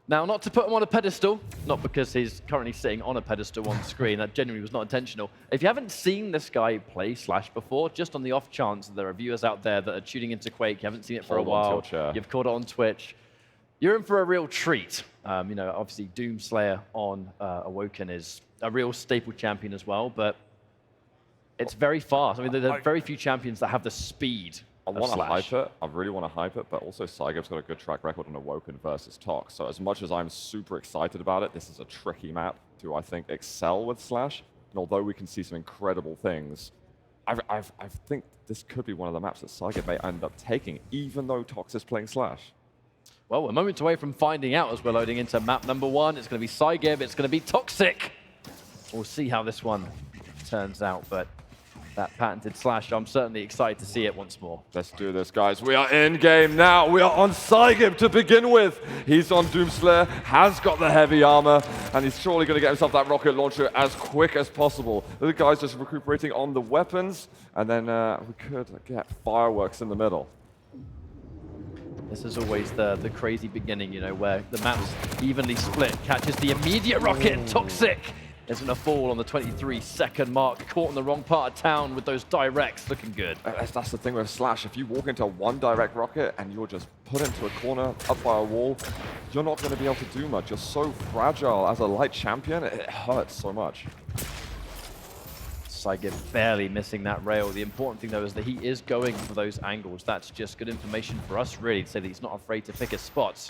Now, not to put him on a pedestal, not because he's currently sitting on a pedestal on screen, that genuinely was not intentional. If you haven't seen this guy play Slash before, just on the off chance that there are viewers out there that are tuning into Quake, you haven't seen it for a while, you've caught it on Twitch, you're in for a real treat. You know, obviously Doomslayer on Awoken is a real staple champion as well, but it's very fast. I mean, there are very few champions that have the speed. I want to hype it. I really want to hype it, but also psygib's got a good track record on Awoken versus Tox. So as much as I'm super excited about it, this is a tricky map to, I think, excel with Slash. And although we can see some incredible things, I think this could be one of the maps that psygib may end up taking, even though Tox is playing Slash. Well, we're moments away from finding out as we're loading into map number 1. It's going to be psygib. It's going to be Toxic. We'll see how this one turns out, but that patented Slash, I'm certainly excited to see it once more. Let's do this, guys. We are in game now. We are on psygib to begin with. He's on Doomslayer, has got the heavy armor, and he's surely going to get himself that rocket launcher as quick as possible. The guy's just recuperating on the weapons, and then we could get fireworks in the middle. This is always the crazy beginning, you know, where the map's evenly split, catches the immediate rocket, and Toxic is going to fall on the 23-second mark, caught in the wrong part of town with those directs, looking good. That's the thing with Slash. If you walk into one direct rocket and you're just put into a corner, up by a wall, you're not going to be able to do much. You're so fragile as a light champion, it hurts so much. psygib barely missing that rail. The important thing, though, is that he is going for those angles. That's just good information for us, really, to say that he's not afraid to pick his spots.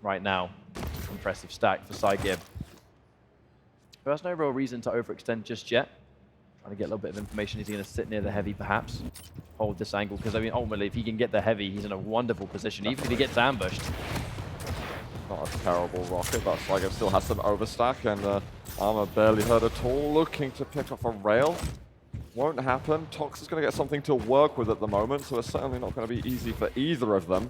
Right now, impressive stack for psygib, who has no real reason to overextend just yet. Trying to get a little bit of information. Is he going to sit near the heavy, perhaps? Hold this angle, because, I mean, ultimately, if he can get the heavy, he's in a wonderful position, even if he gets ambushed. Not a terrible rocket, but psygib still has some overstack, and armor barely hurt at all. Looking to pick up a rail. Won't happen. Tox is going to get something to work with at the moment, so it's certainly not going to be easy for either of them.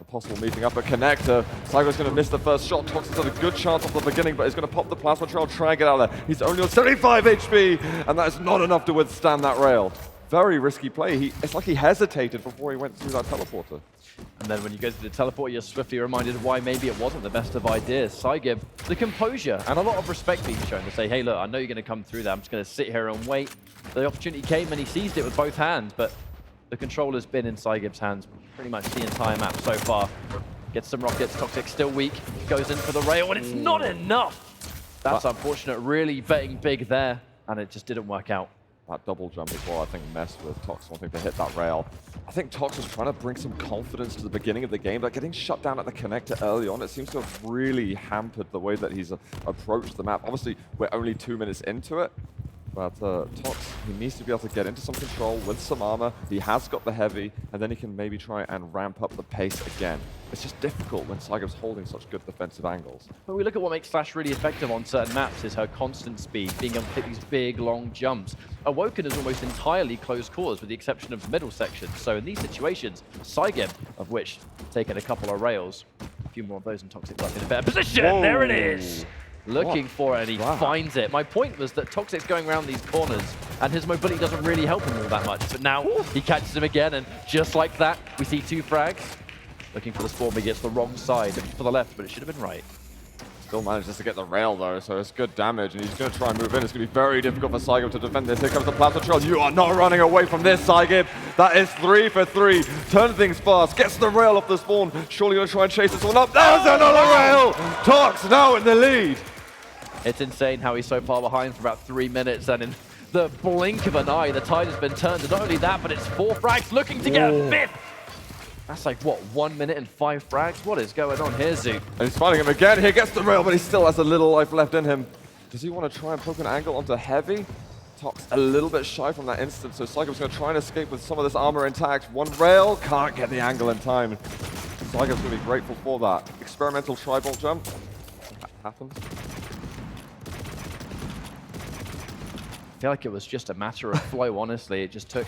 A possible meeting up at connector. psygib's going to miss the first shot. Tox has had a good chance off the beginning, but he's going to pop the plasma trail, try and get out of there. He's only on 75 HP, and that is not enough to withstand that rail. Very risky play. It's like he hesitated before he went through that teleporter. And then when you go through the teleport, you're swiftly reminded why maybe it wasn't the best of ideas. psygib, the composure and a lot of respect being shown to say, hey, look, I know you're going to come through that. I'm just going to sit here and wait. The opportunity came and he seized it with both hands, but the controller's been in psygib's hands pretty much the entire map so far. Gets some rockets, Toxic still weak, goes in for the rail, and it's not enough. That's unfortunate, really betting big there, and it just didn't work out. That double jump as well, I think, messed with Tox wanting to hit that rail. I think Tox was trying to bring some confidence to the beginning of the game, but getting shut down at the connector early on, it seems to have really hampered the way that he's approached the map. Obviously, we're only 2 minutes into it, but Tox, he needs to be able to get into some control with some armor. He has got the heavy, and then he can maybe try and ramp up the pace again. It's just difficult when psygib's holding such good defensive angles. When we look at what makes Slash really effective on certain maps is her constant speed, being able to hit these big, long jumps. Awoken is almost entirely closed quarters with the exception of middle sections. So in these situations, psygib, of which taken a couple of rails, a few more of those and Toxic left in a better position. Whoa. There it is! Looking for it, and he finds it. My point was that Toxic's going around these corners, and his mobility doesn't really help him all that much. But now he catches him again, and just like that, we see 2 frags. Looking for the spawn, but he gets the wrong side for the left, but it should have been right. Still manages to get the rail, though, so it's good damage, and he's going to try and move in. It's going to be very difficult for psygib to defend this. Here comes the plasma trail. You are not running away from this, psygib. That is 3 for 3. Turn things fast. Gets the rail off the spawn. Surely going to try and chase this one up. There's another rail! Tox now in the lead. It's insane how he's so far behind for about 3 minutes, and in the blink of an eye, the tide has been turned. And not only that, but it's 4 frags looking to get a 5th. That's like, what, 1 minute and 5 frags? What is going on here, Zoot? And he's fighting him again. He gets the rail, but he still has a little life left in him. Does he want to try and poke an angle onto heavy? Tox a little bit shy from that instant, so psygib's going to try and escape with some of this armor intact. 1 rail, can't get the angle in time. psygib's going to be grateful for that. Experimental tri-bolt jump. That happens. I feel like it was just a matter of flow, honestly. It just took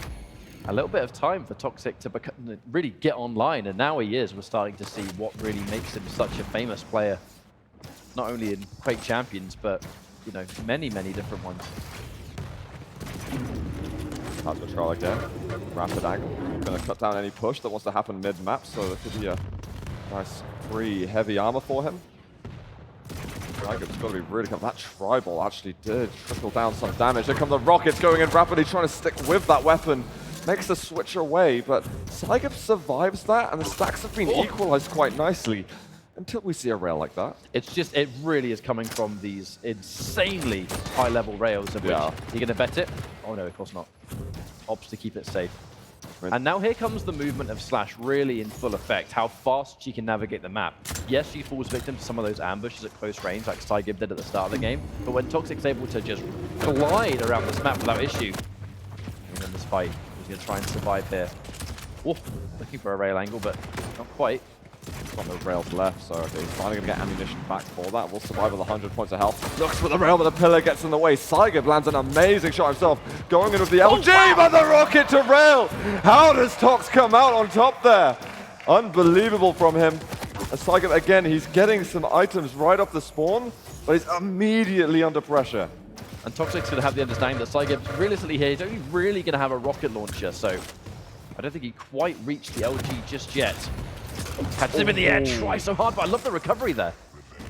a little bit of time for Toxic to really get online, and now he is. We're starting to see what really makes him such a famous player, not only in Quake Champions, but, you know, many, many different ones. That's the trial again. Rapid angle. Going to cut down any push that wants to happen mid-map, so there could be a nice free heavy armor for him. Psygib's got to be really careful. That tribal actually did trickle down some damage. Here come the rockets going in rapidly, trying to stick with that weapon. Makes the switch away, but psygib survives that, and the stacks have been equalized quite nicely until we see a rail like that. It's just, it really is coming from these insanely high-level rails of which you're going to bet it. Oh no, of course not. Opts to keep it safe. And now here comes the movement of Slash really in full effect, how fast she can navigate the map. Yes, she falls victim to some of those ambushes at close range, like psygib did at the start of the game, but when toxic's able to just glide around this map without issue, and in this fight, he's going to try and survive here. Oh, looking for a rail angle, but not quite. Got no rails left, so okay, he's finally going to get ammunition back for that. Will survive with 100 points of health. Looks for the rail, but the pillar gets in the way. Psygib lands an amazing shot himself, going in with the LG, but the rocket to rail! How does Tox come out on top there? Unbelievable from him. Psygib, again, he's getting some items right off the spawn, but he's immediately under pressure. And Toxic's going to have the understanding that Psygib, realistically here, he's only really going to have a rocket launcher, so I don't think he quite reached the LG just yet. Catches him in the air, try so hard, but I love the recovery there.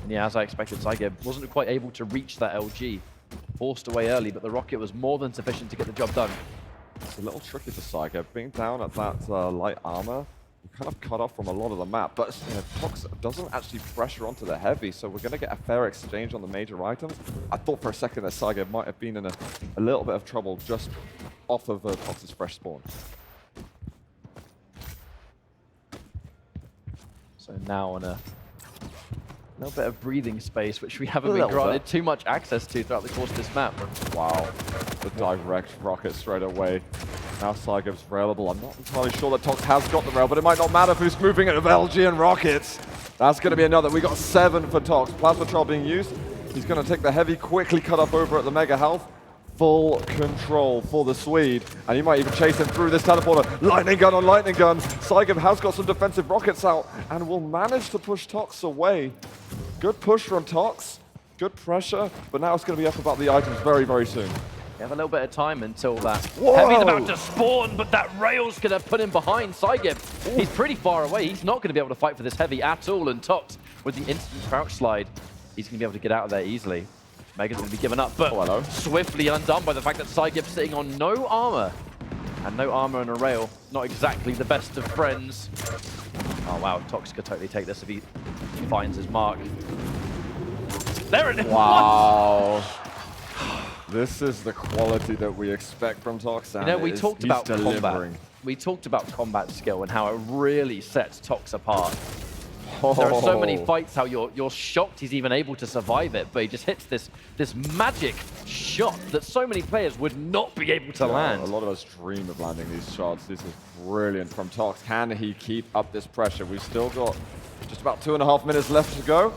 And yeah, as I expected, psygib wasn't quite able to reach that LG. Forced away early, but the rocket was more than sufficient to get the job done. It's a little tricky for psygib. Being down at that light armor, you're kind of cut off from a lot of the map. But you know, Tox doesn't actually pressure onto the heavy, so we're going to get a fair exchange on the major items. I thought for a second that psygib might have been in a little bit of trouble just off of Tox's fresh spawn. So now on a little bit of breathing space, which we haven't been granted too much access to throughout the course of this map. Wow, the direct rocket straight away. Now psygib's railable. I'm not entirely sure that Tox has got the rail, but it might not matter if he's moving it with LG and rockets. That's going to be another. We got 7 for Tox. Plasma Troll being used. He's going to take the heavy, quickly cut up over at the Mega Health. Full control for the Swede, and he might even chase him through this teleporter. Lightning gun on lightning gun. Psygib has got some defensive rockets out and will manage to push Tox away. Good push from Tox, good pressure, but now it's going to be up about the items very, very soon. We have a little bit of time until that heavy's about to spawn, but that rail's going to put him behind psygib. He's pretty far away. He's not going to be able to fight for this heavy at all, and Tox, with the instant crouch slide, he's going to be able to get out of there easily. Mega's going to be given up, but swiftly undone by the fact that psygib's sitting on no armor. And no armor and a rail, not exactly the best of friends. Oh wow, Tox could totally take this if he finds his mark. There it is! Wow. This is the quality that we expect from Tox. You know, we talked about combat. We talked about combat skill and how it really sets Tox apart. There are so many fights how you're shocked he's even able to survive it, but he just hits this magic shot that so many players would not be able to land. A lot of us dream of landing these shots. This is brilliant from Tox. Can he keep up this pressure? We've still got just about 2.5 minutes left to go.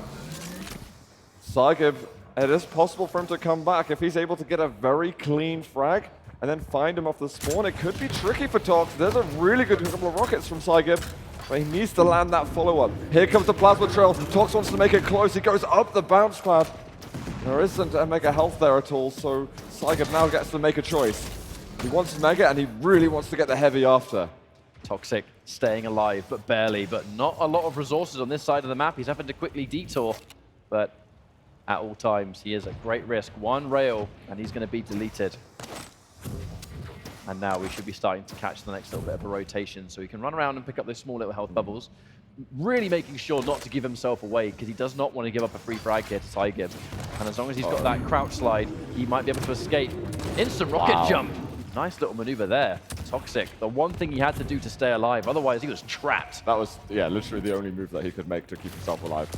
psygib, it is possible for him to come back. If he's able to get a very clean frag and then find him off the spawn, it could be tricky for Tox. There's a really good couple of rockets from psygib. But he needs to land that follow-up. Here comes the plasma trail. Tox wants to make it close. He goes up the bounce pad. There isn't a Mega Health there at all, so psygib now gets to make a choice. He wants Mega, and he really wants to get the heavy after. Toxic staying alive, but barely. But not a lot of resources on this side of the map. He's having to quickly detour, but at all times, he is at great risk. One rail, and he's going to be deleted. And now we should be starting to catch the next little bit of a rotation, so he can run around and pick up those small little health bubbles. Really making sure not to give himself away, because he does not want to give up a free frag here to psygib. And as long as he's got that crouch slide, he might be able to escape. Instant rocket jump. Nice little maneuver there. Toxic, the one thing he had to do to stay alive, otherwise he was trapped. That was, yeah, literally the only move that he could make to keep himself alive.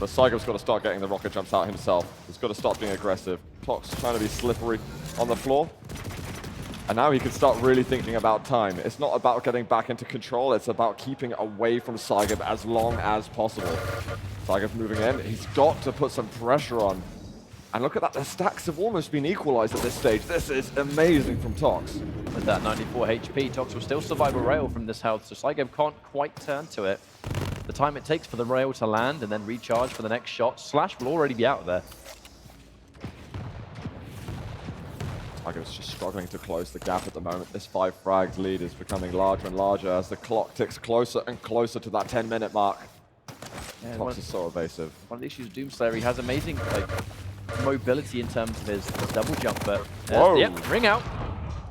But psygib's got to start getting the rocket jumps out himself. He's got to start being aggressive. Tox trying to be slippery on the floor. And now he can start really thinking about time. It's not about getting back into control, it's about keeping away from psygib as long as possible. psygib moving in, he's got to put some pressure on. And look at that, the stacks have almost been equalized at this stage. This is amazing from Tox. With that 94 HP, Tox will still survive a rail from this health, so psygib can't quite turn to it. The time it takes for the rail to land and then recharge for the next shot, Slash will already be out there. Psygib's just struggling to close the gap at the moment. This 5 frags lead is becoming larger and larger as the clock ticks closer and closer to that 10-minute mark. Yeah, Tox is so evasive. One of the issues with Doomslayer, he has amazing mobility in terms of his double jump, but Whoa. yep, ring out.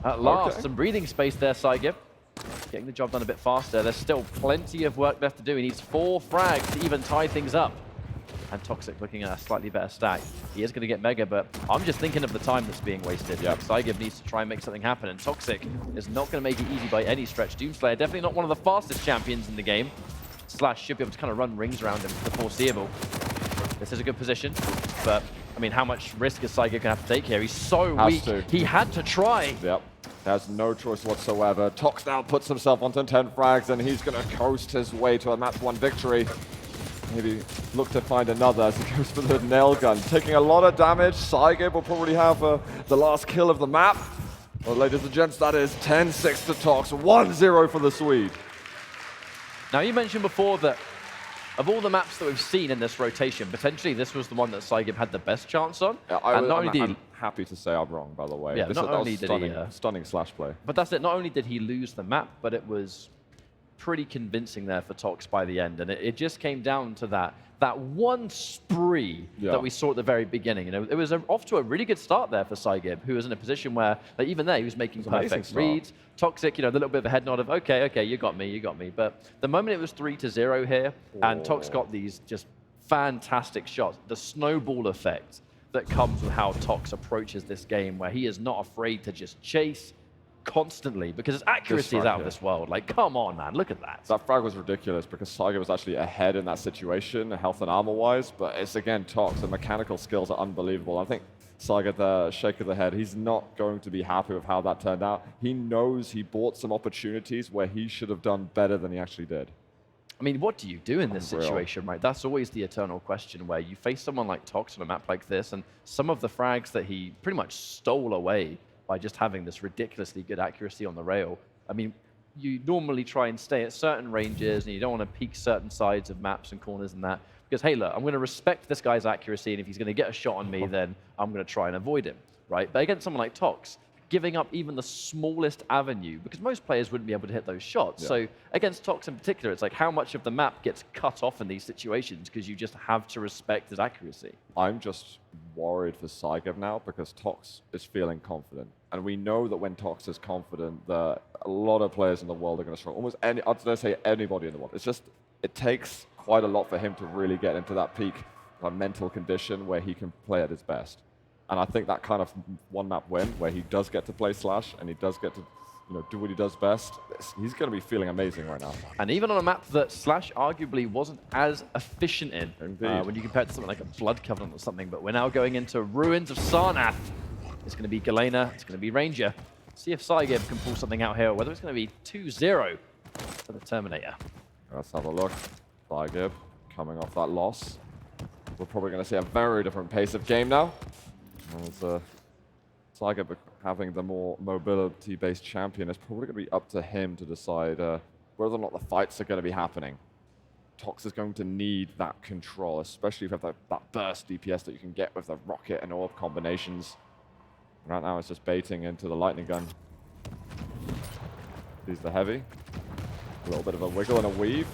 At last, Okay. some breathing space there, psygib. Getting the job done a bit faster. There's still plenty of work left to do. He needs 4 frags to even tie things up. And Toxic looking at a slightly better stack. He is going to get Mega, but I'm just thinking of the time that's being wasted. Yep. Psygib needs to try and make something happen, and Toxic is not going to make it easy by any stretch. Doomslayer definitely not one of the fastest champions in the game. Slash should be able to kind of run rings around him for the foreseeable. This is a good position, but I mean, how much risk is Psygib going to have to take here? He's so weak. He had to try. Yep. Has no choice whatsoever. Tox now puts himself onto 10 frags, and he's going to coast his way to a match 1 victory. Maybe look to find another as he goes for the nail gun. Taking a lot of damage. Psygib will probably have the last kill of the map. Well, ladies and gents, that is 10-6 to Tox. 1-0 for the Swede. Now, you mentioned before that of all the maps that we've seen in this rotation, potentially this was the one that Psygib had the best chance on. Yeah, I'm happy to say I'm wrong, by the way. Yeah, that was stunning slash play. But that's it. Not only did he lose the map, but it was pretty convincing there for Tox by the end. And it just came down to that one spree that we saw at the very beginning. You know, it was off to a really good start there for Psygib, who was in a position where, like, even there, he was making perfect reads. Toxic, you know, the little bit of a head nod of, okay, you got me. But the moment it was 3-0 here, and Tox got these just fantastic shots, the snowball effect that comes with how Tox approaches this game, where he is not afraid to just chase constantly, because his accuracy is out of this world. Like, come on, man, look at that. That frag was ridiculous because Psygib was actually ahead in that situation, health and armor-wise, but it's, again, Tox. The mechanical skills are unbelievable. I think Psygib, the shake of the head, he's not going to be happy with how that turned out. He knows he bought some opportunities where he should have done better than he actually did. I mean, what do you do in this situation, right? That's always the eternal question, where you face someone like Tox on a map like this, and some of the frags that he pretty much stole away by just having this ridiculously good accuracy on the rail. I mean, you normally try and stay at certain ranges, and you don't want to peek certain sides of maps and corners and that, because, hey, look, I'm going to respect this guy's accuracy, and if he's going to get a shot on me, then I'm going to try and avoid him, right? But against someone like Tox, giving up even the smallest avenue, because most players wouldn't be able to hit those shots. Yeah. So against Tox in particular, it's like how much of the map gets cut off in these situations because you just have to respect his accuracy. I'm just worried for Psygib now because Tox is feeling confident. And we know that when Tox is confident, that a lot of players in the world are going to struggle. Almost any, I'd say anybody in the world. It's just, it takes quite a lot for him to really get into that peak mental condition where he can play at his best. And I think that kind of one map win, where he does get to play Slash and he does get to, you know, do what he does best, he's going to be feeling amazing right now. And even on a map that Slash arguably wasn't as efficient in, when you compare it to something like a Blood Covenant or something, but we're now going into Ruins of Sarnath. It's going to be Galena, it's going to be Ranger. See if Psygib can pull something out here, or whether it's going to be 2-0 for the Terminator. Let's have a look. Psygib coming off that loss. We're probably going to see a very different pace of game now. As Psygib having the more mobility-based champion, it's probably going to be up to him to decide whether or not the fights are going to be happening. Tox is going to need that control, especially if you have that burst DPS that you can get with the rocket and orb combinations. Right now it's just baiting into the lightning gun. Sees the heavy. A little bit of a wiggle and a weave.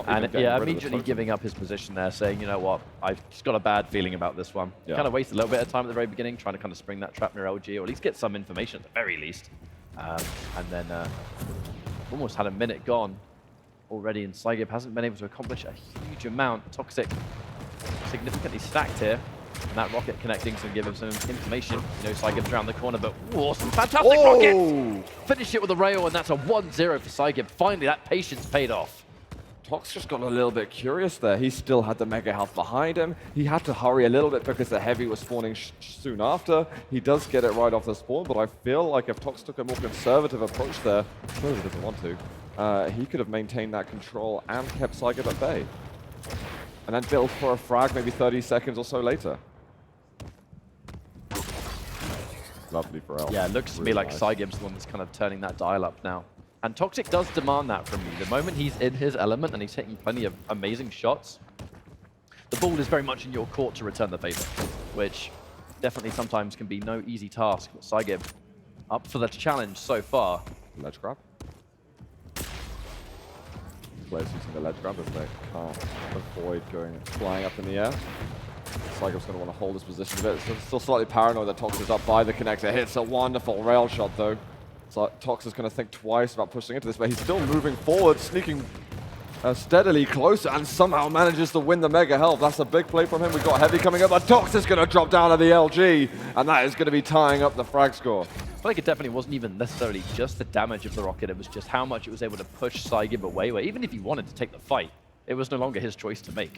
And yeah, immediately giving up his position there, saying, you know what, I've just got a bad feeling about this one. Yeah. Kind of wasted a little bit of time at the very beginning, trying to kind of spring that trap near LG, or at least get some information at the very least. And then almost had a minute gone already, and Psygib hasn't been able to accomplish a huge amount. Toxic significantly stacked here, and that rocket connecting to give him some information. You know, Psygib's around the corner, but some fantastic rockets! Finish it with a rail, and that's a 1-0 for Psygib. Finally, that patience paid off. Tox just got a little bit curious there. He still had the mega health behind him. He had to hurry a little bit because the heavy was spawning soon after. He does get it right off the spawn, but I feel like if Tox took a more conservative approach there, clearly doesn't want to, he could have maintained that control and kept Psygib at bay. And then build for a frag maybe 30 seconds or so later. Lovely for El. Yeah, it looks to me like Psygib's the one that's kind of turning that dial up now. And Toxic does demand that from you. The moment he's in his element and he's hitting plenty of amazing shots, the ball is very much in your court to return the favor, which definitely sometimes can be no easy task. But psygib up for the challenge so far. Ledge grab. Players using the ledge grab as they can't avoid flying up in the air. psygib's going to want to hold his position a bit. Still slightly paranoid that Tox is up by the connector. Hits a wonderful rail shot though. So Tox is going to think twice about pushing into this, but he's still moving forward, sneaking steadily closer, and somehow manages to win the mega health. That's a big play from him. We've got Heavy coming up, but Tox is going to drop down at the LG, and that is going to be tying up the frag score. I feel like it definitely wasn't even necessarily just the damage of the rocket, it was just how much it was able to push psygib away, where even if he wanted to take the fight, it was no longer his choice to make.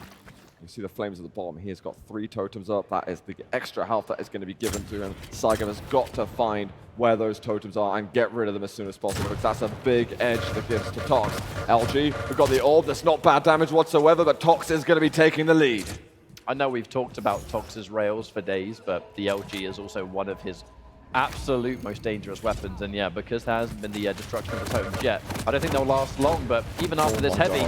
You see the flames at the bottom. He has got 3 totems up. That is the extra health that is going to be given to him. psygib has got to find where those totems are and get rid of them as soon as possible, because that's a big edge that gives to Tox. LG, we've got the orb. That's not bad damage whatsoever, but Tox is going to be taking the lead. I know we've talked about Tox's rails for days, but the LG is also one of his absolute most dangerous weapons. And yeah, because there hasn't been the destruction of the totems yet, I don't think they'll last long, but even after this heavy,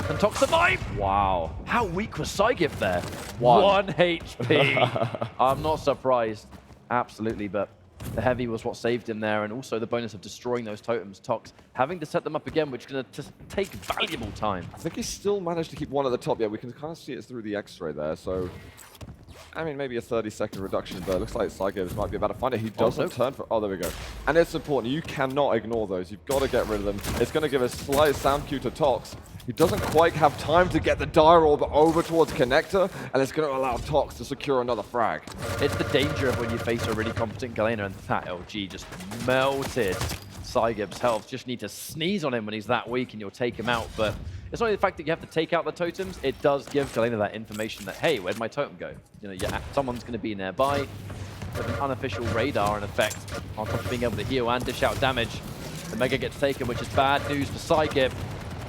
can Tox survive? Wow. How weak was psygib there? 1 HP. I'm not surprised. Absolutely, but the heavy was what saved him there, and also the bonus of destroying those totems. Tox having to set them up again, which is going to take valuable time. I think he still managed to keep one at the top. Yeah, we can kind of see it through the X-ray there, so I mean, maybe a 30-second reduction, but it looks like psygib might be about to find it. He doesn't turn for... Oh, there we go. And it's important. You cannot ignore those. You've got to get rid of them. It's going to give a slight sound cue to Tox. He doesn't quite have time to get the dire orb over towards connector, and it's going to allow Tox to secure another frag. It's the danger of when you face a really competent Galena, and that LG just melted psygib's health. Just need to sneeze on him when he's that weak, and you'll take him out. But it's not only the fact that you have to take out the totems, it does give Galena that information that, hey, where'd my totem go? You know, someone's going to be nearby. With an unofficial radar in effect, on top of being able to heal and dish out damage. The Mega gets taken, which is bad news for psygib.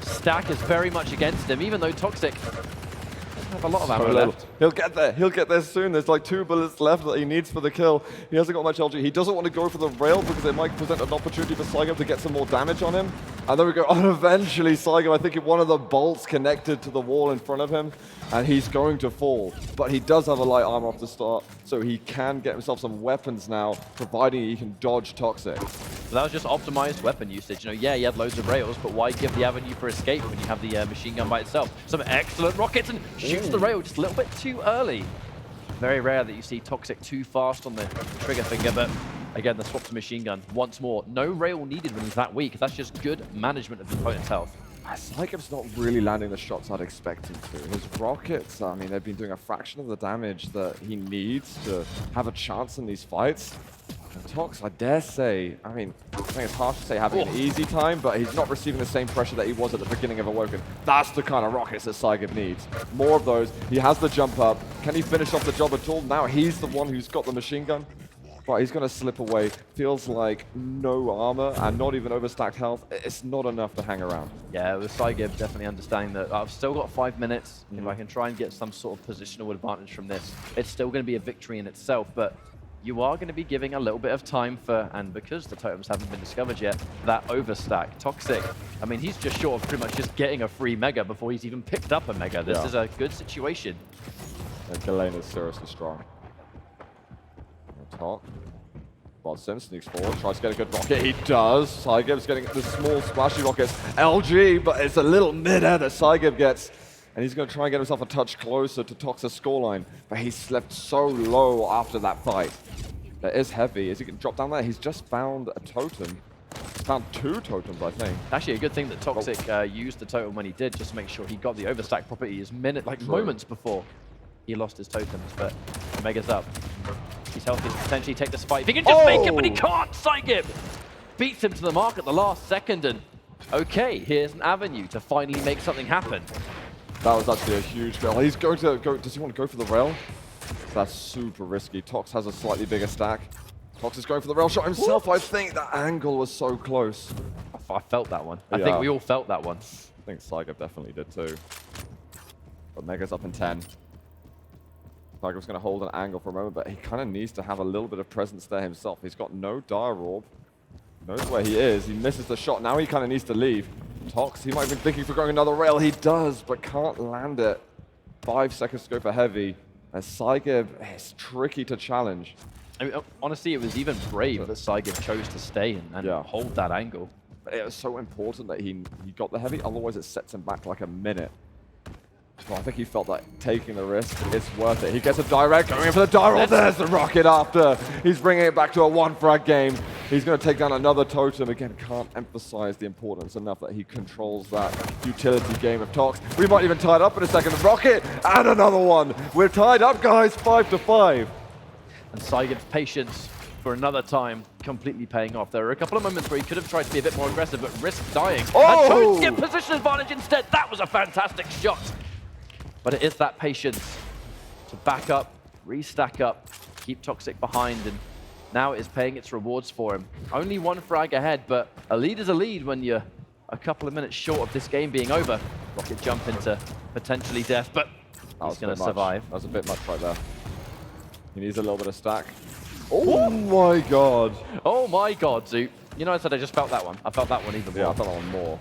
Stack is very much against him, even though Toxic doesn't have a lot of ammo left. He'll get there. He'll get there soon. There's like 2 bullets left that he needs for the kill. He hasn't got much LG. He doesn't want to go for the rail because it might present an opportunity for psygib to get some more damage on him. And there we go. And eventually psygib, I think one of the bolts connected to the wall in front of him, and he's going to fall. But he does have a light armor off the start, so he can get himself some weapons now, providing he can dodge Toxic. So that was just optimized weapon usage. You know, yeah, he had loads of rails, but why give the avenue for escape when you have the machine gun by itself? Some excellent rockets, and shoots the rail just a little bit too early. Very rare that you see Toxic too fast on the trigger finger, but again, the swap to machine gun once more. No rail needed when he's that weak. That's just good management of the opponent's health. psygib's not really landing the shots I'd expect him to. His rockets, I mean, they've been doing a fraction of the damage that he needs to have a chance in these fights. And Tox, I dare say, I mean, I think it's harsh to say having an easy time, but he's not receiving the same pressure that he was at the beginning of Awoken. That's the kind of rockets that psygib needs. More of those. He has the jump up. Can he finish off the job at all? Now he's the one who's got the machine gun. But he's going to slip away. Feels like no armor and not even overstacked health. It's not enough to hang around. Yeah, with psygib definitely understanding that I've still got 5 minutes. If I can try and get some sort of positional advantage from this, it's still going to be a victory in itself. But you are going to be giving a little bit of time for, and because the totems haven't been discovered yet, that overstack. Toxic, I mean, he's just short of pretty much just getting a free mega before he's even picked up a mega. This is a good situation. Galena's seriously strong. Top. Bodson sneaks forward, tries to get a good rocket. He does. psygib's getting the small splashy rockets. LG, but it's a little mid-air that psygib gets. And he's going to try and get himself a touch closer to Tox's scoreline. But he's slept so low after that fight. That is heavy. Is he going to drop down there? He's just found a totem. He's found 2 totems, I think. Actually, a good thing that Toxic used the totem when he did, just to make sure he got the overstack property moments before he lost his totems. But Mega's up. He's healthy to potentially take this fight. If he can just make it, but he can't! psygib beats him to the mark at the last second, and okay, here's an avenue to finally make something happen. That was actually a huge fail. He's going to go... Does he want to go for the rail? That's super risky. Tox has a slightly bigger stack. Tox is going for the rail shot himself. I think that angle was so close. I felt that one. I think we all felt that one. I think psygib definitely did too. But Mega's up in 10. psygib's going to hold an angle for a moment, but he kind of needs to have a little bit of presence there himself. He's got no dire orb. Knows where he is. He misses the shot. Now he kind of needs to leave. Tox, he might have been thinking for going another rail. He does, but can't land it. 5 seconds to go for heavy. As psygib, it's tricky to challenge. I mean, honestly, it was even brave that psygib chose to stay and hold that angle. It was so important that he got the heavy, otherwise it sets him back like a minute. So I think he felt that taking the risk is worth it. He gets a direct, going in for the direct. There's the rocket after. He's bringing it back to a 1-frag game. He's going to take down another totem. Again, can't emphasize the importance enough that he controls that utility game of Tox. We might even tie it up in a second. Rocket and another one. We're tied up, guys, 5-5. And psygib's patience for another time completely paying off. There were a couple of moments where he could have tried to be a bit more aggressive, but risked dying. Oh! And chose to get position advantage instead. That was a fantastic shot. But it is that patience to back up, restack up, keep Toxic behind, and now it is paying its rewards for him. Only 1 frag ahead, but a lead is a lead when you're a couple of minutes short of this game being over. Rocket jump into potentially death, but he's going to survive. That was a bit much right there. He needs a little bit of stack. Oh my god. Oh my god, Zoot. You know, I said I just felt that one. I felt that one even more. Yeah, I felt that one more.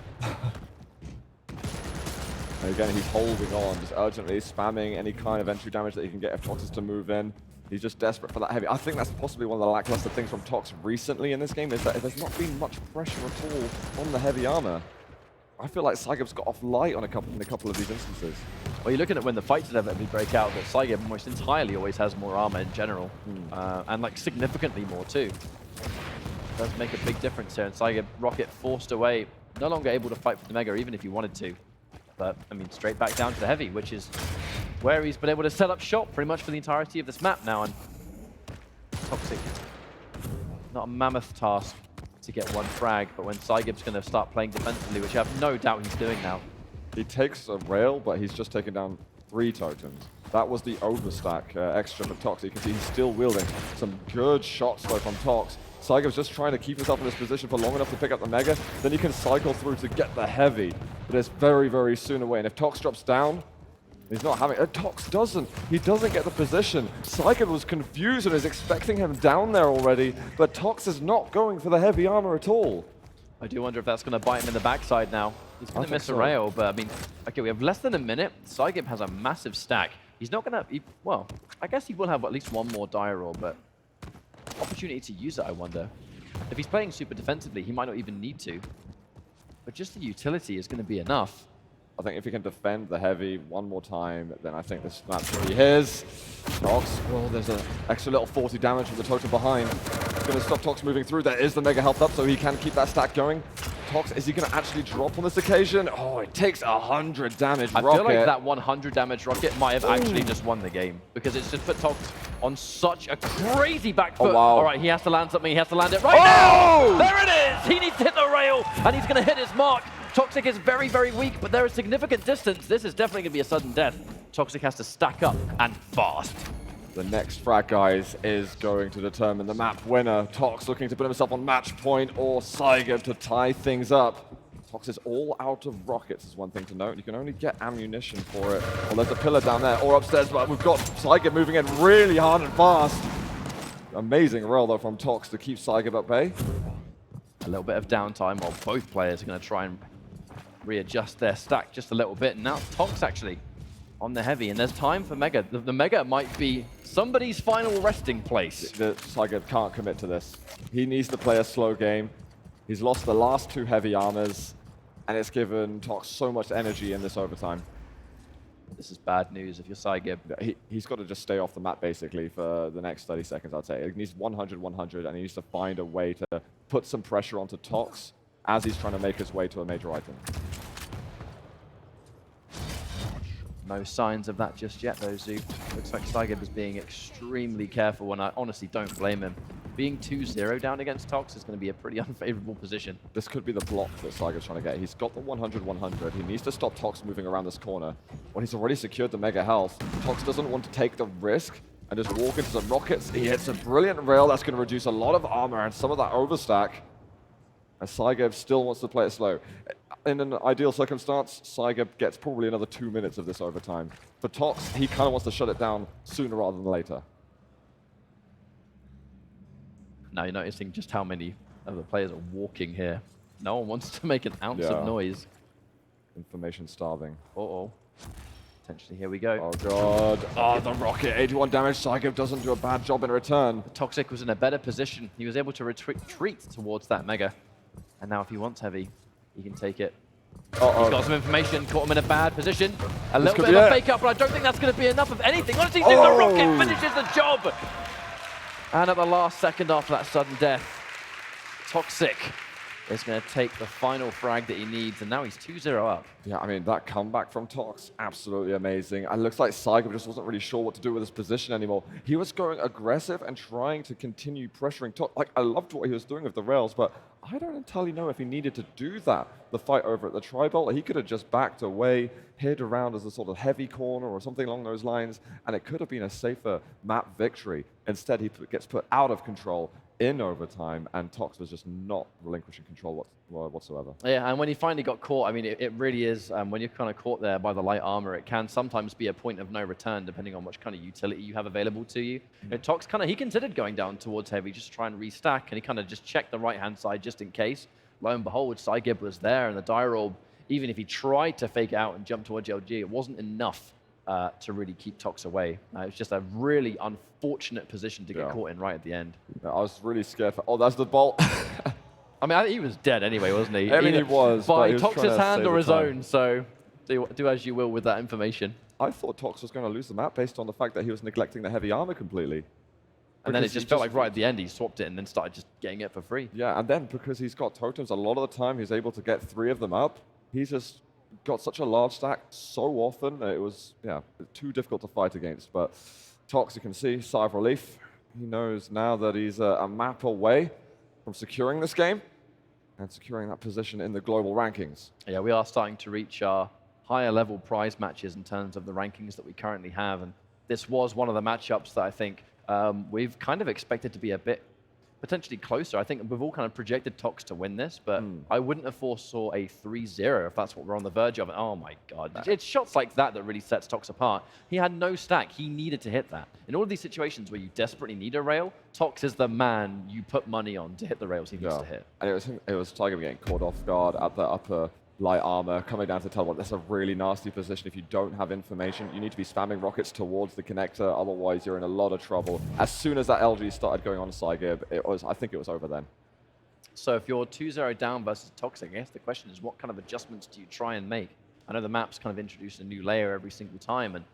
And again, he's holding on, just urgently spamming any kind of entry damage that he can get if Tox is to move in. He's just desperate for that heavy. I think that's possibly one of the lackluster things from Tox recently in this game, is that there's not been much pressure at all on the heavy armor. I feel like psygib's got off light on in a couple of these instances. Well, you're looking at when the fights inevitably break out, that psygib almost entirely always has more armor in general, and like significantly more too. It does make a big difference here, and psygib Rocket forced away, no longer able to fight for the Mega, even if he wanted to. But, I mean, straight back down to the heavy, which is where he's been able to set up shop pretty much for the entirety of this map now. And Toxic, not a mammoth task to get 1 frag, but when psygib's going to start playing defensively, which I have no doubt he's doing now. He takes a rail, but he's just taken down 3 totems. That was the overstack extra for Tox. You can see he's still wielding some good shots though from Tox. psygib's just trying to keep himself in this position for long enough to pick up the Mega. Then he can cycle through to get the heavy. But it's very, very soon away. And if Tox drops down, he's not having it. Tox doesn't. He doesn't get the position. psygib was confused and is expecting him down there already. But Tox is not going for the heavy armor at all. I do wonder if that's going to bite him in the backside now. He's going to miss a rail, but I mean, okay, we have less than a minute. psygib has a massive stack. He's not going to, well, I guess he will have at least 1 more die roll, but opportunity to use it, I wonder. If he's playing super defensively, he might not even need to. But just the utility is going to be enough. I think if he can defend the heavy 1 more time, then I think this match should be his. Tox, well, there's an extra little 40 damage with the totem behind. It's going to stop Tox moving through. There is the Mega health up, so he can keep that stack going. Tox, is he going to actually drop on this occasion? Oh, it takes 100 damage Rocket. I feel like that 100 damage Rocket might have actually just won the game, because it's just put Tox on such a crazy back foot. Oh, wow. All right, he has to land something. He has to land it right now. There it is. He needs to hit the rail, and he's going to hit his mark. Toxic is very, very weak, but there is significant distance. This is definitely going to be a sudden death. Toxic has to stack up, and fast. The next frag, guys, is going to determine the map winner. Tox looking to put himself on match point, or psygib to tie things up. Tox is all out of rockets, is one thing to note. You can only get ammunition for it. Well, there's a pillar down there, or upstairs, but we've got psygib moving in really hard and fast. Amazing roll, though, from Tox to keep psygib at bay. A little bit of downtime while both players are going to try and readjust their stack just a little bit. And now Tox actually on the heavy, and there's time for Mega. The Mega might be somebody's final resting place. The psygib can't commit to this. He needs to play a slow game. He's lost the last 2 heavy armors, and it's given Tox so much energy in this overtime. This is bad news if you're psygib. He's got to just stay off the map, basically, for the next 30 seconds, I'd say. He needs 100-100, and he needs to find a way to put some pressure onto Tox as he's trying to make his way to a major item. No signs of that just yet, though, Zoop. Looks like psygib is being extremely careful, and I honestly don't blame him. Being 2-0 down against Tox is going to be a pretty unfavorable position. This could be the block that psygib's trying to get. He's got the 100-100. He needs to stop Tox moving around this corner. When he's already secured the Mega health, Tox doesn't want to take the risk and just walk into some rockets. He hits a brilliant rail that's going to reduce a lot of armor and some of that overstack. And psygib still wants to play it slow. In an ideal circumstance, psygib gets probably another 2 minutes of this overtime. For Tox, he kind of wants to shut it down sooner rather than later. Now you're noticing just how many of the players are walking here. No one wants to make an ounce of noise. Information starving. Uh-oh. Potentially, here we go. Oh god. Oh, the rocket, 81 damage. psygib doesn't do a bad job in return. Toxic was in a better position. He was able to retreat towards that Mega. And now if he wants heavy, he can take it. He's got some information, caught him in a bad position. A little bit of a fake up, but I don't think that's going to be enough of anything. What does he do? The rocket finishes the job! And at the last second after that sudden death, Toxic is going to take the final frag that he needs, and now he's 2-0 up. Yeah, I mean, that comeback from Tox, absolutely amazing. And it looks like psygib just wasn't really sure what to do with his position anymore. He was going aggressive and trying to continue pressuring Tox. Like, I loved what he was doing with the rails, but I don't entirely know if he needed to do that. The fight over at the Tri-Bolt, he could have just backed away, hid around as a sort of heavy corner or something along those lines, and it could have been a safer map victory. Instead, he gets put out of control in overtime, and Tox was just not relinquishing control whatsoever. Yeah, and when he finally got caught, I mean, it really is, when you're kind of caught there by the light armor, it can sometimes be a point of no return, depending on which kind of utility you have available to you. Tox he considered going down towards heavy, just to try and restack, and he kind of just checked the right-hand side just in case. Lo and behold, psygib was there, and the Dire Orb, even if he tried to fake it out and jump towards LG, it wasn't enough to really keep Tox away. It was just a really unfortunate position to get caught in right at the end. Yeah, I was really scared for... Oh, that's the bolt. I mean, he was dead anyway, wasn't he? I mean, he was. By Tox's hand or his own, so do as you will with that information. I thought Tox was going to lose the map based on the fact that he was neglecting the heavy armor completely. And then it just felt like right at the end he swapped it and then started just getting it for free. Yeah, and then because he's got totems, a lot of the time he's able to get 3 of them up. He's just got such a large stack so often that it was, too difficult to fight against. But Tox, you can see, sigh of relief. He knows now that he's a map away from securing this game and securing that position in the global rankings. Yeah, we are starting to reach our higher level prize matches in terms of the rankings that we currently have. And this was one of the matchups that I think we've kind of expected to be a bit potentially closer. I think we've all kind of projected Tox to win this, but I wouldn't have foresaw a 3-0 if that's what we're on the verge of. Oh my god. It's shots like that that really sets Tox apart. He had no stack. He needed to hit that. In all of these situations where you desperately need a rail, Tox is the man you put money on to hit the rails he needs to hit. And it was psygib getting caught off guard at the upper light armor, coming down to teleport. That's a really nasty position. If you don't have information, you need to be spamming rockets towards the connector, otherwise you're in a lot of trouble. As soon as that LG started going on psygib, I think it was over then. So if you're 2-0 down versus Toxic, I guess the question is what kind of adjustments do you try and make? I know the map's kind of introduced a new layer every single time, and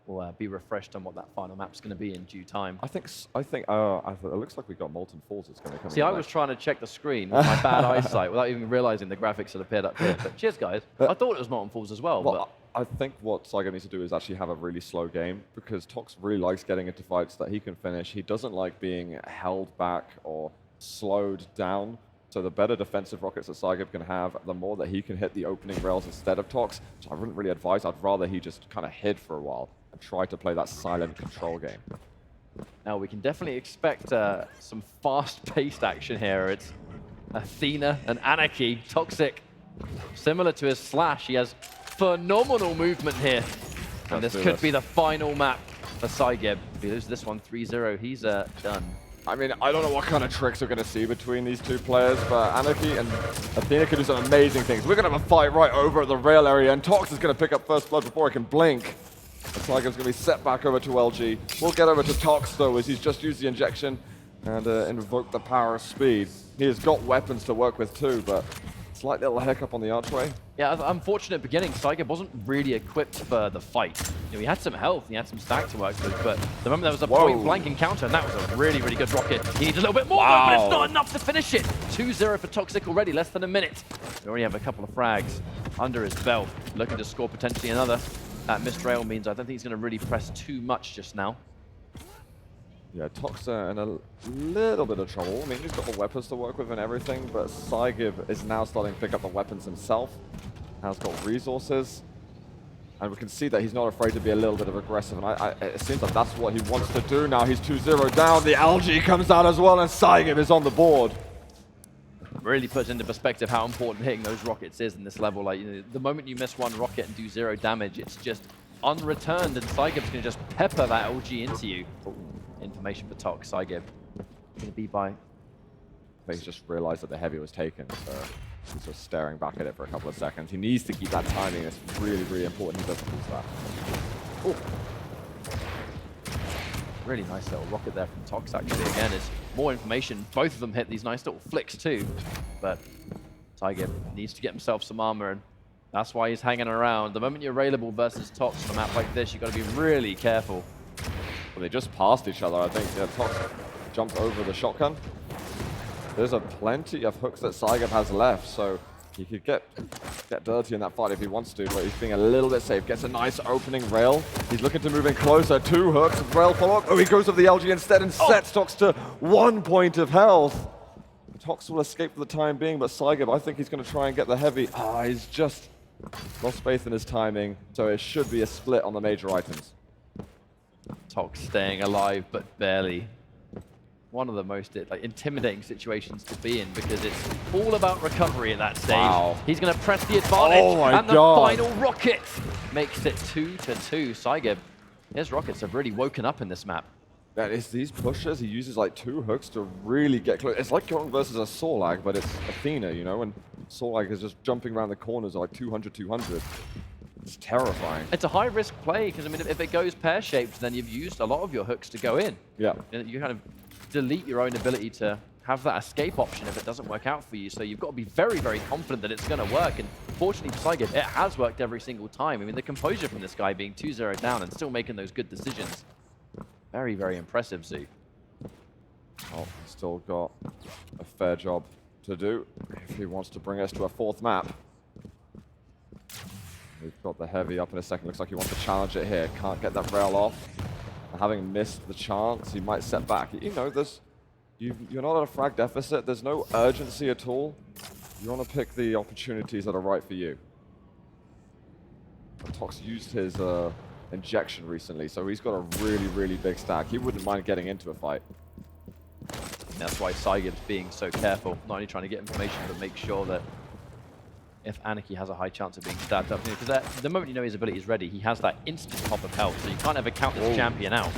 we'll be refreshed on what that final map's going to be in due time. I think it looks like we got Molten Falls that's going to come. See, I was trying to check the screen with my bad eyesight without even realizing the graphics had appeared up here. But cheers, guys. I thought it was Molten Falls as well. But I think what psygib needs to do is actually have a really slow game, because Tox really likes getting into fights that he can finish. He doesn't like being held back or slowed down. So the better defensive rockets that psygib can have, the more that he can hit the opening rails instead of Tox. So I wouldn't really advise. I'd rather he just kind of hid for a while and try to play that silent control game. Now we can definitely expect some fast-paced action here. It's Athena and Anarchy. Toxic, similar to his Slash, he has phenomenal movement here. And this could be the final map for psygib. If he loses this one 3-0, he's done. I mean, I don't know what kind of tricks we're going to see between these two players, but Anarchy and Athena can do some amazing things. We're going to have a fight right over at the rail area, and Tox is going to pick up first blood before he can blink. psygib's going to be set back over to LG. We'll get over to Tox, though, as he's just used the injection and invoked the power of speed. He has got weapons to work with, too, but slight little hiccup on the archway. Yeah, unfortunate beginning. Psygib wasn't really equipped for the fight. You know, he had some health, he had some stack to work with, but the moment there was a point-blank encounter, and that was a really, really good rocket. He needs a little bit more, but it's not enough to finish it. 2-0 for Toxic already, less than a minute. We already have a couple of frags under his belt, looking to score potentially another. That missed rail means I don't think he's going to really press too much just now. Yeah, Tox in a little bit of trouble. I mean, he's got the weapons to work with and everything, but psygib is now starting to pick up the weapons himself. Has got resources. And we can see that he's not afraid to be a little bit of aggressive. And it seems like that's what he wants to do now. He's 2-0 down. The LG comes out as well, and psygib is on the board. Really puts into perspective how important hitting those rockets is in this level. Like, you know, the moment you miss one rocket and do 0 damage, it's just unreturned, and psygib's going to just pepper that LG into you. Information for Tox. psygib going to be by... He's just realized that the heavy was taken. So He's just staring back at it for a couple of seconds. He needs to keep that timing. It's really, really important he doesn't lose that. Oh. Really nice little rocket there from Tox, actually. Again, it's more information. Both of them hit these nice little flicks, too. But psygib needs to get himself some armor, and that's why he's hanging around. The moment you're available versus Tox on a map like this, you've got to be really careful. Well, they just passed each other, I think. Yeah, Tox jumped over the shotgun. There's a plenty of hooks that psygib has left, so he could get dirty in that fight if he wants to, but he's being a little bit safe. Gets a nice opening rail. He's looking to move in closer. 2 hooks, rail follow-up. Oh, he goes with the LG instead and sets Tox to 1 point of health. Tox will escape for the time being, but psygib, I think he's going to try and get the heavy. He's just lost faith in his timing, so it should be a split on the major items. Tox staying alive, but barely. One of the most intimidating situations to be in, because it's all about recovery at that stage. Wow. He's going to press the advantage, and the final rocket makes it 2-2. psygib, his rockets have really woken up in this map. That is, these pushes, he uses like 2 hooks to really get close. It's like going versus a Sorlag, but it's Athena, you know, and Sorlag is just jumping around the corners at like 200. It's terrifying. It's a high-risk play, because I mean, if it goes pear-shaped, then you've used a lot of your hooks to go in. Yeah. And you kind of delete your own ability to have that escape option if it doesn't work out for you. So you've got to be very, very confident that it's going to work. And fortunately for psygib, it has worked every single time. I mean, the composure from this guy being 2-0 down and still making those good decisions. Very, very impressive, Zoo. Oh, he's still got a fair job to do if he wants to bring us to a 4th map. We've got the heavy up in a second. Looks like he wants to challenge it here. Can't get that rail off. Having missed the chance, he might set back. You know, you're not at a frag deficit. There's no urgency at all. You want to pick the opportunities that are right for you. Tox used his injection recently, so he's got a really, really big stack. He wouldn't mind getting into a fight. That's why psygib's being so careful. Not only trying to get information, but make sure that if Anarchy has a high chance of being stabbed up. Because the moment you know his ability is ready, he has that instant pop of health, so you can't ever count this champion out.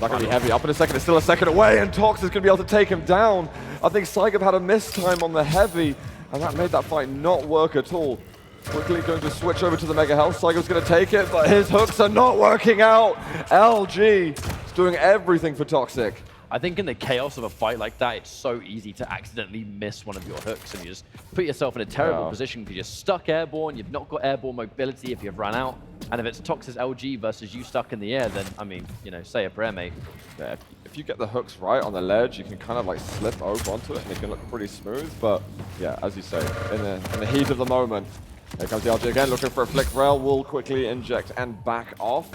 Not going to be heavy. Up in a second. It's still a second away, and Tox is going to be able to take him down. I think psygib had a miss time on the heavy, and that made that fight not work at all. Quickly going to switch over to the Mega Health. psygib's going to take it, but his hooks are not working out. LG is doing everything for Toxic. I think in the chaos of a fight like that, it's so easy to accidentally miss one of your hooks, and you just put yourself in a terrible position because you're stuck airborne, you've not got airborne mobility if you've run out, and if it's Tox's LG versus you stuck in the air, then, I mean, you know, say a prayer, mate. Yeah, if you get the hooks right on the ledge, you can kind of like slip over onto it, and it can look pretty smooth, but yeah, as you say, in the heat of the moment, here comes the LG again, looking for a flick rail, will quickly inject and back off.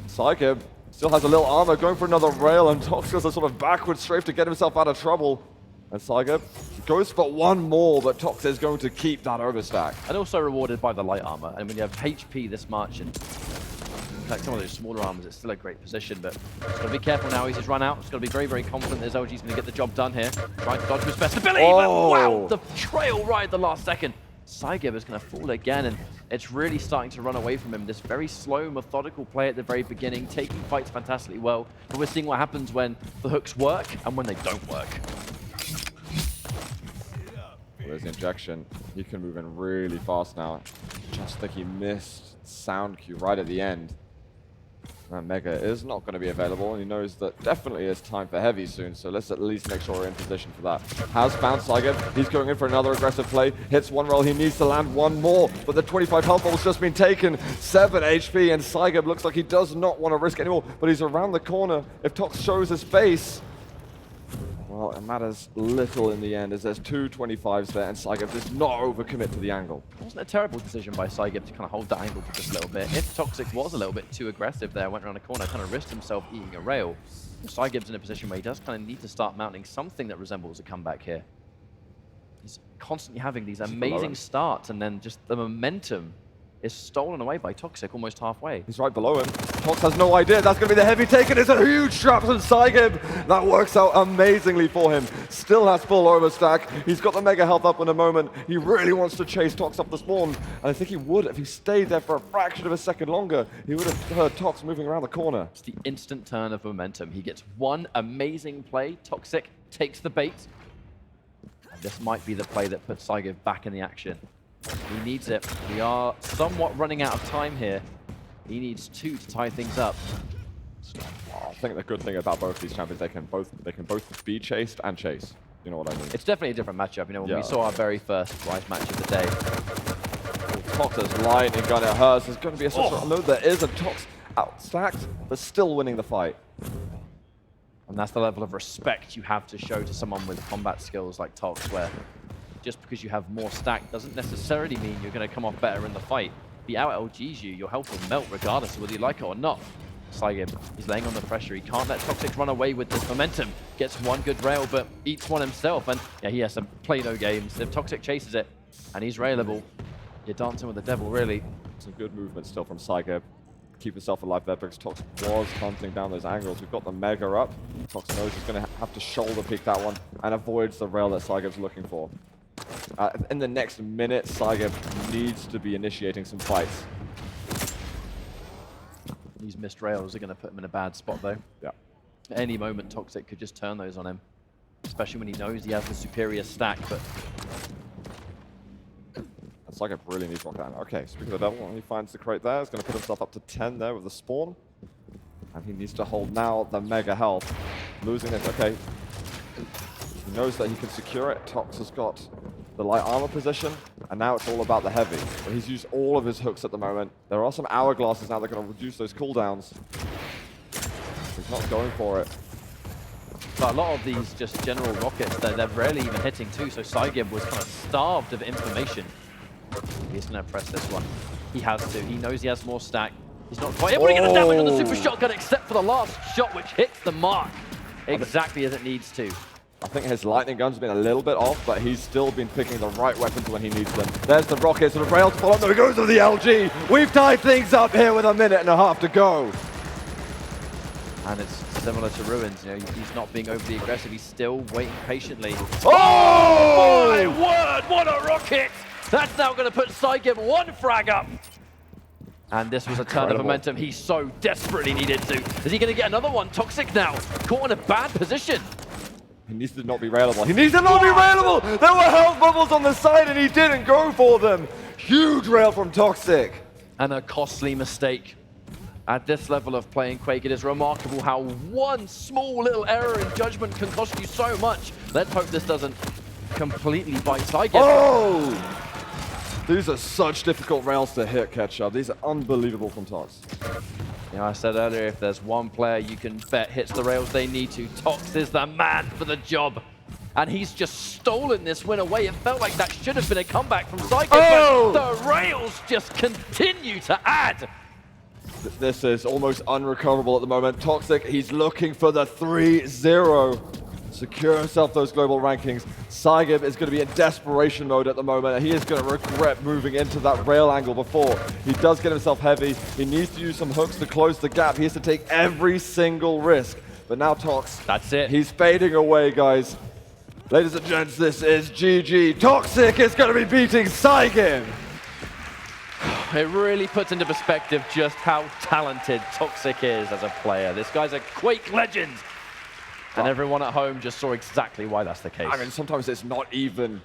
psygib still has a little armor, going for another rail, and Tox does a sort of backward strafe to get himself out of trouble. And psygib goes for 1 more, but Tox is going to keep that overstack. And also rewarded by the light armor. And when you have HP this much, and like some of those smaller armors, it's still a great position, but he's got to be careful now. He's just run out. He's got to be very, very confident that his LG's going to get the job done here. Trying to dodge with his best ability, but wow, the trail right at the last second. psygib is going to fall again, and it's really starting to run away from him. This very slow, methodical play at the very beginning, taking fights fantastically well, but we're seeing what happens when the hooks work and when they don't work. Well, there's the injection. He can move in really fast now. Just think he missed sound cue right at the end. And Mega is not going to be available, and he knows that definitely is time for heavy soon, so let's at least make sure we're in position for that. Has found psygib. He's going in for another aggressive play. Hits 1 roll. He needs to land 1 more, but the 25 health ball's just been taken. 7 HP, and psygib looks like he does not want to risk anymore, but he's around the corner. If Tox shows his face, well, it matters little in the end, as there's 2 25s there, and psygib does not overcommit to the angle. It wasn't a terrible decision by psygib to kind of hold that angle for just a little bit. If Toxic was a little bit too aggressive there, went around a corner, kind of risked himself eating a rail, psygib's in a position where he does kind of need to start mounting something that resembles a comeback here. He's constantly having these amazing starts, and then just the momentum is stolen away by Toxic almost halfway. He's right below him. Tox has no idea. That's going to be the heavy take, and it's a huge trap from psygib. That works out amazingly for him. Still has full overstack. He's got the Mega Health up in a moment. He really wants to chase Tox up the spawn, and I think he would if he stayed there for a fraction of a second longer. He would have heard Tox moving around the corner. It's the instant turn of momentum. He gets 1 amazing play. Toxic takes the bait. This might be the play that puts psygib back in the action. He needs it. We are somewhat running out of time here. He needs 2 to tie things up. I think the good thing about both these champions, they can both be chased and chase. You know what I mean? It's definitely a different matchup. You know, when we saw our very first Rise match of the day. Tox's lightning gun at hers. There's going to be a such a... No, there is a Tox outstacked, but still winning the fight. And that's the level of respect you have to show to someone with combat skills like Tox, where just because you have more stack doesn't necessarily mean you're going to come off better in the fight. If he out LGs you, your health will melt regardless of whether you like it or not. psygib, he's laying on the pressure. He can't let Toxic run away with this momentum. Gets one good rail, but eats one himself. And yeah, he has some play-no games. If Toxic chases it, and he's railable, you're dancing with the devil, really. Some good movement still from psygib. Keep himself alive there because Tox was hunting down those angles. We've got the Mega up. Tox knows he's going to have to shoulder pick that one and avoids the rail that psygib's looking for. In the next minute, psygib needs to be initiating some fights. These missed rails are going to put him in a bad spot, though. Yeah. At any moment, Toxic could just turn those on him, especially when he knows he has the superior stack. But psygib really needs rock down. Okay, speaking of the devil, he finds the crate there. He's going to put himself up to 10 there with the spawn. And he needs to hold now the Mega health. Losing it, okay. He knows that he can secure it. Tox has got the light armor position, and now it's all about the heavy. But he's used all of his hooks at the moment. There are some hourglasses now that are going to reduce those cooldowns. He's not going for it. But a lot of these just general rockets, they're rarely even hitting too, so psygib was kind of starved of information. He's going to press this one. He has to. He knows he has more stack. He's not quite able to get the damage on the super shotgun, except for the last shot, which hits the mark exactly as it needs to. I think his lightning gun's been a little bit off, but he's still been picking the right weapons when he needs them. There's the rockets and the rail to follow. No, he goes with the LG. We've tied things up here with a minute and a half to go. And it's similar to Ruins, you know, he's not being overly aggressive. He's still waiting patiently. Oh! My word, what a rocket! That's now going to put psygib one frag up. And this was a turn of momentum he so desperately needed to. Is he going to get another one? Toxic now, caught in a bad position. He needs to not be railable. He needs to not be railable! There were health bubbles on the side and he didn't go for them. Huge rail from Toxic. And a costly mistake. At this level of playing Quake, it is remarkable how one small little error in judgment can cost you so much. Let's hope this doesn't completely bite psygib. Oh! These are such difficult rails to hit, Ketchup. These are unbelievable from Tox. You know, I said earlier, if there's one player you can bet hits the rails they need to, Tox is the man for the job. And he's just stolen this win away. It felt like that should have been a comeback from psygib, but the rails just continue to add. This is almost unrecoverable at the moment. Toxic, he's looking for the 3-0. Secure himself those global rankings. psygib is going to be in desperation mode at the moment. He is going to regret moving into that rail angle before. He does get himself heavy. He needs to use some hooks to close the gap. He has to take every single risk. But now Tox, that's it. He's fading away, guys. Ladies and gents, this is GG. Toxic is going to be beating psygib. It really puts into perspective just how talented Toxic is as a player. This guy's a Quake legend. And everyone at home just saw exactly why that's the case. I mean, sometimes it's not even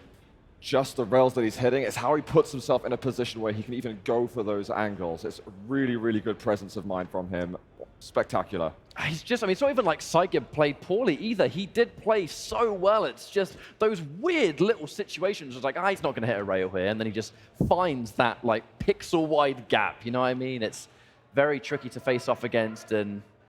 just the rails that he's hitting. It's how he puts himself in a position where he can even go for those angles. It's really, really good presence of mind from him. Spectacular. He's just, I mean, it's not even like psygib played poorly either. He did play so well. It's just those weird little situations. It's like, he's not going to hit a rail here. And then he just finds that like pixel-wide gap. You know what I mean? It's very tricky to face off against. And